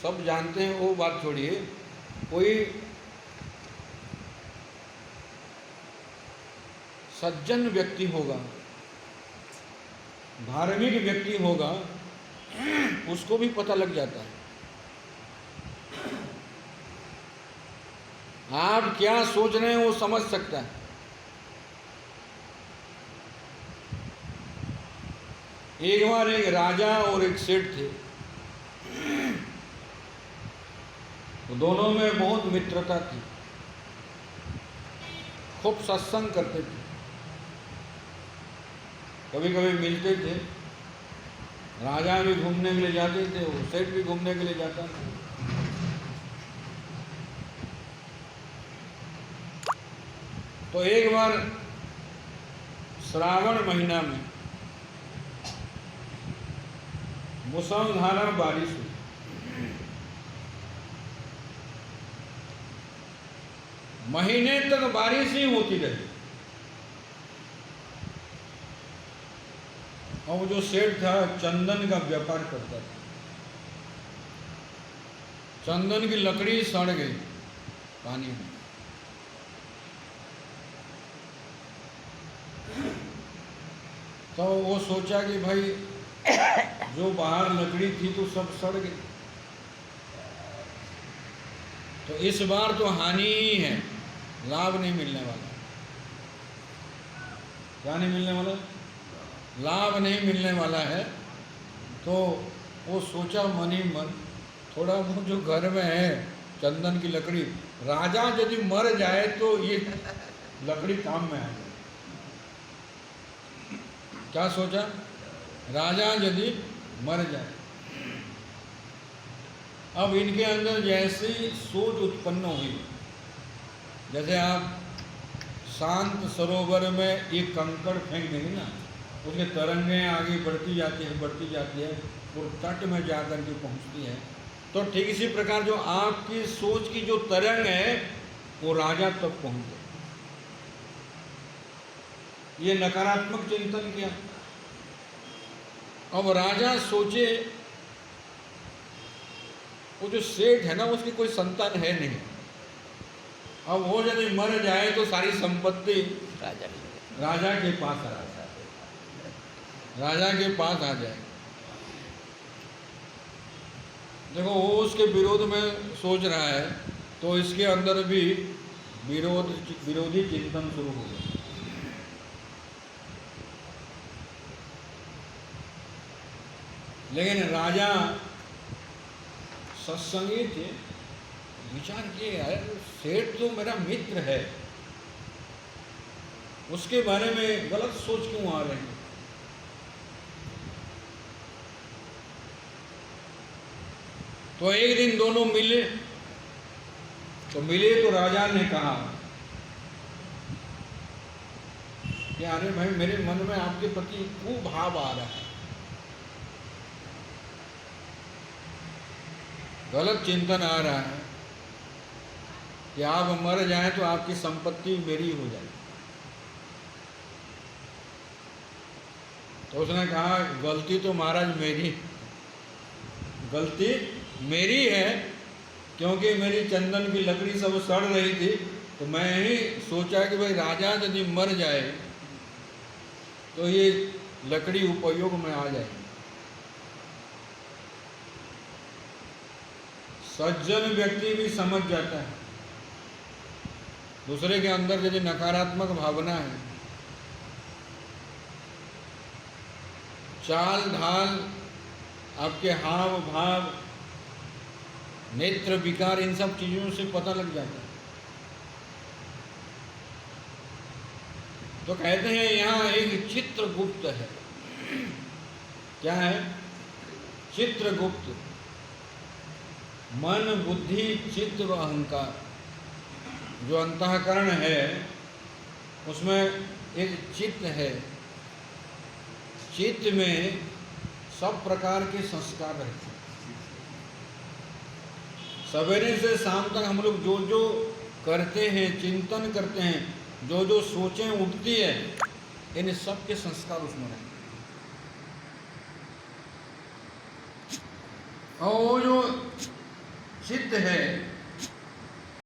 सब जानते हैं, वो बात छोड़िए। कोई सज्जन व्यक्ति होगा, धार्मिक व्यक्ति होगा, उसको भी पता लग जाता है आप क्या सोच रहे हैं, वो समझ सकता है। एक बार एक राजा और एक सेठ थे, तो दोनों में बहुत मित्रता थी, खूब सत्संग करते थे, कभी कभी मिलते थे। राजा भी घूमने के लिए जाते थे, वो सेठ भी घूमने के लिए जाता था। तो एक बार श्रावण महीना में मूसलधार बारिश हुई। महीने तक बारिश ही होती रही। और वो जो सेठ था चंदन का व्यापार करता था, चंदन की लकड़ी सड़ गई पानी में। तो वो सोचा कि भाई जो बाहर लकड़ी थी तो सब सड़ गई, तो इस बार तो हानि ही है, लाभ नहीं मिलने वाला। क्या नहीं मिलने वाला? लाभ नहीं मिलने वाला है। तो वो सोचा मन ही मन, थोड़ा बहुत जो घर में है चंदन की लकड़ी, राजा यदि मर जाए तो ये लकड़ी काम में आ जाए। क्या सोचा? राजा यदि मर जाए। अब इनके अंदर जैसी सोच उत्पन्न हुई, जैसे आप शांत सरोवर में एक कंकड़ फेंक देंगे ना, उसके तरंगें आगे बढ़ती जाती है और तट में जाकर के पहुंचती है। तो ठीक इसी प्रकार जो आपकी सोच की जो तरंग है वो राजा तक पहुंच गई। ये नकारात्मक चिंतन किया। अब राजा सोचे, वो जो सेठ है ना उसकी कोई संतान है नहीं, अब वो यदि मर जाए तो सारी संपत्ति राजा के पास आ जाए, राजा के पास आ जाए। देखो वो उसके विरोध में सोच रहा है, तो इसके अंदर भी विरोधी चिंतन शुरू हो गया। लेकिन राजा सत्संगी थे, विचार किए यार सेठ तो मेरा मित्र है, उसके बारे में गलत सोच क्यों आ रहे हैं। तो एक दिन दोनों मिले, तो राजा ने कहा कि अरे भाई मेरे मन में आपके प्रति खूब भाव आ रहा है, गलत चिंतन आ रहा है कि आप मर जाएं तो आपकी संपत्ति मेरी हो जाए। तो उसने कहा गलती तो महाराज गलती मेरी है, क्योंकि मेरी चंदन की लकड़ी सब सड़ रही थी, तो मैं ही सोचा कि भाई राजा यदि मर जाए तो ये लकड़ी उपयोग में आ जाएगी। सज्जन व्यक्ति भी समझ जाता है, दूसरे के अंदर यदि नकारात्मक भावना है, चाल ढाल, आपके हाव भाव, नेत्र विकार, इन सब चीजों से पता लग जाता है। तो कहते हैं यहाँ एक चित्रगुप्त है। क्या है? चित्रगुप्त। मन, बुद्धि, चित्त व अहंकार, जो अंतःकरण है उसमें एक चित्त है। चित्त में सब प्रकार के संस्कार रहते हैं। सवेरे से शाम तक हम लोग जो जो करते हैं, चिंतन करते हैं, जो जो सोचें उठती है, इन सब के संस्कार उसमें रहते हैं। और जो चित्त है